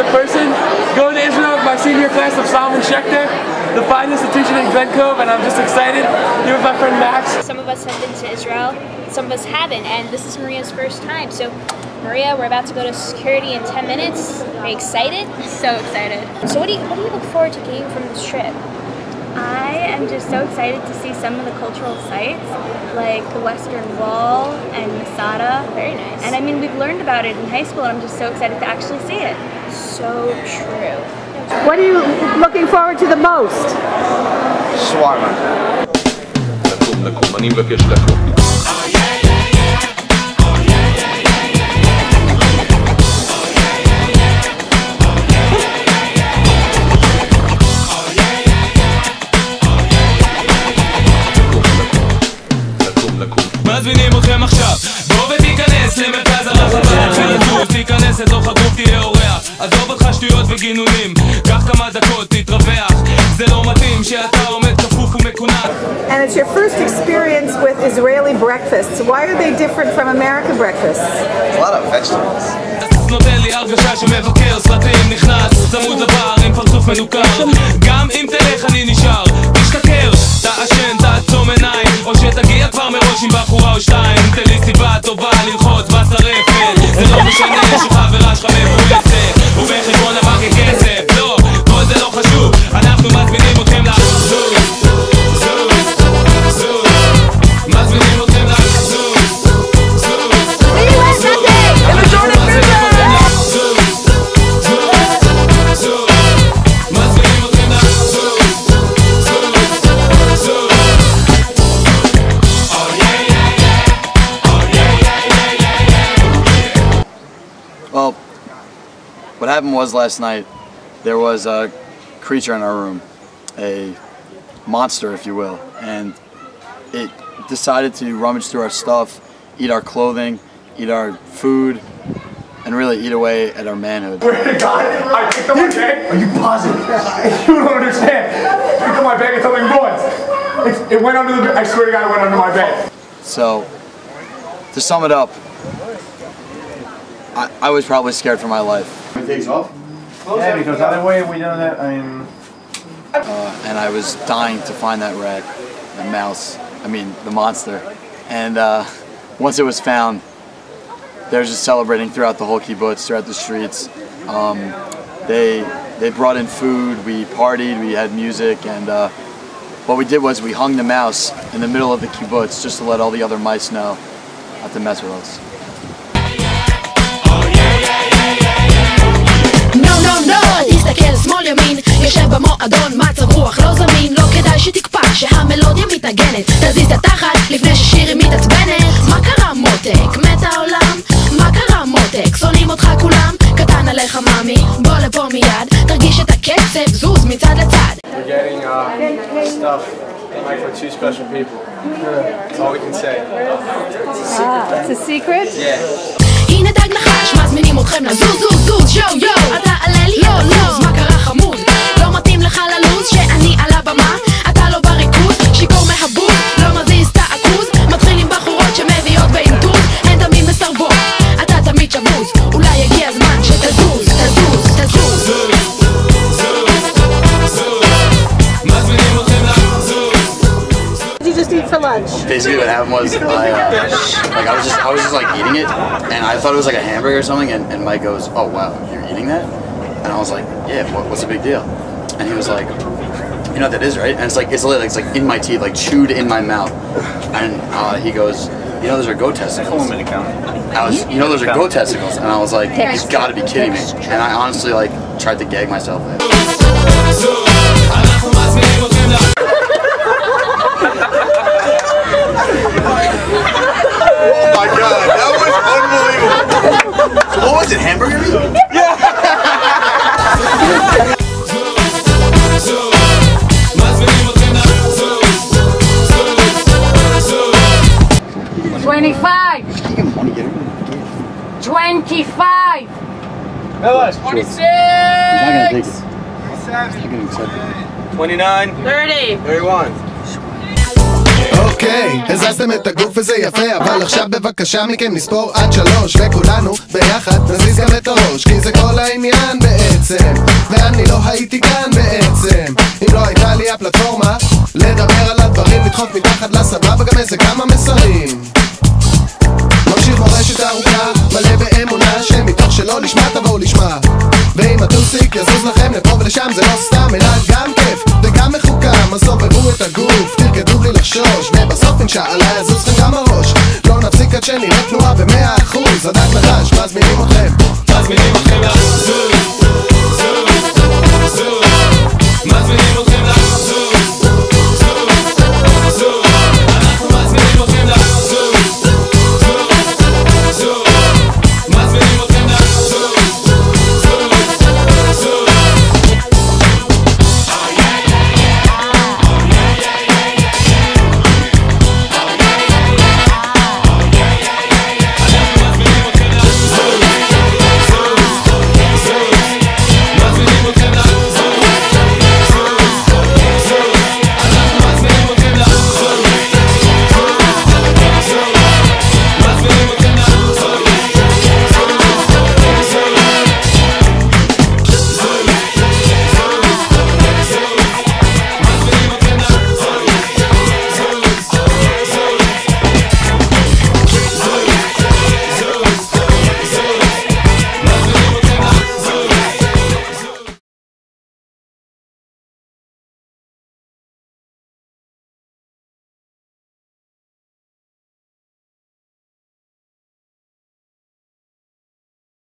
the person. Going to Israel with my senior class of Salman Schechter, the fine institution in Glen Cove, and I'm just excited. Here with my friend Max. Some of us have been to Israel, some of us haven't, and this is Maria's first time. So, Maria, we're about to go to security in 10 minutes. Are you excited? So excited. So what do you look forward to getting from this trip? I am just so excited to see some of the cultural sites, like the Western Wall and Masada. Very nice. And I mean, we've learned about it in high school, and I'm just so excited to actually see it. So true. What are you looking forward to the most? Shawarma. מזמינים אתכם עכשיו, בוא ותיכנס למרכז הרחבה. תיכנס לתוך הגוף, תהיה אורח. עזוב אותך שטויות וגינונים, קח כמה דקות, תתרווח. זה לא מתאים שאתה עומד כפוף ומקונן. And it's your first experience with Israeli breakfasts. Why are they different from American breakfasts? A lot of vegetables. נותן לי הרגשה שמבקר סרטים, נכנס צמוד לבר עם פרצוף מנוכר. גם אם תלך אני נשאר, תשתכר, תעשן, תעצום עיניים, או שתגיע כבר מראש עם בחורה או שתיים. תן לי סיבה טובה ללחוץ בשרפת, זה לא משנה שחברה שלך מבואסת ובחשבון הבנק כסף. לא, כל זה לא חשוב, אנחנו מזמינים אתכם לחזור. מזמינים אתכם לחזור. Well, what happened was last night, there was a creature in our room, a monster if you will, and it decided to rummage through our stuff, eat our clothing, eat our food, and really eat away at our manhood. Swear to God, I picked up my bag. Are you positive? You don't understand. I picked up my bag and something bullets. It went under the bed. I swear to God, it went under my bed. So, to sum it up, I was probably scared for my life. It takes off? Yeah, because other way we know that, I mean... And I was dying to find that rat, the mouse, the monster. And once it was found, they were just celebrating throughout the whole kibbutz, throughout the streets. They brought in food, we partied, we had music, and what we did was we hung the mouse in the middle of the kibbutz just to let all the other mice know not to mess with us. תסתכל שמאל ימין, יושב במועדון, מצב רוח לא זמין, לא כדאי שתקפא שהמלודיה מתנגנת, תזיז את התחת לפני ששירי מתעצבנת. מה קרה מותק? מת העולם? מה קרה מותק? שונאים אותך כולם? קטן עליך מאמי, בוא לפה מיד, תרגיש את הקצב, זוז מצד לצד. We're getting stuff like for two special people. That's all we can say. It's a secret? Yeah. הנה דג נחש, מזמינים אתכם לזוז זוז זוז יו יו, אתה עלה לי או לוז, מה קרה חמוד? לא מתאים לך ללוז שאני על הבמה, אתה לא בריכוז, שיקור מהבוז, לא מזיז את העכוז, מתחיל עם בחורות שמביאות באינטוז, הן תמיד מסרבות, אתה תמיד שבוז, אולי יגיע הזמן שתזוז, תזוז, תזוז. מזמינים אתכם לחזור. What did you just eat for lunch? Basically what happened was I was just like eating it, and I thought it was like a hamburger or something, and Mike goes, "Oh wow, you're eating that?" And I was like, "Yeah, what's the big deal?" And he was like, "You know what that is, right?" And it's literally like in my teeth, like chewed in my mouth. And he goes, "You know those are goat testicles." You know those are goat testicles, and I was like, "You've got to be kidding me!" And I honestly like tried to gag myself. Oh my God, that was unbelievable. So what was it, hamburger meat? Yeah. 25. 25. 26. 29. 30. 31. אוקיי, הזזתם את הגוף וזה יפה, אבל עכשיו בבקשה מכם נספור עד 3 וכולנו ביחד נזיז גם את הראש, כי זה כל העניין בעצם ביחד לסבבה גם איזה כמה מסרים. ממשיך מורשת ארוכה, מלא באמונה שמתוך שלא לשמה תבואו לשמה. ואם הטוסיק יזוז לכם לפה ולשם זה לא סתם אלא גם כיף וגם מחוכם. אז סובבו את הגוף, תרקדו בלי לחשוש, ובסוף אינשאללה יזוז לכם גם הראש. לא נפסיק עד שנראה תנועה ב100%. הדק נחש, מזמינים אתכם לזוז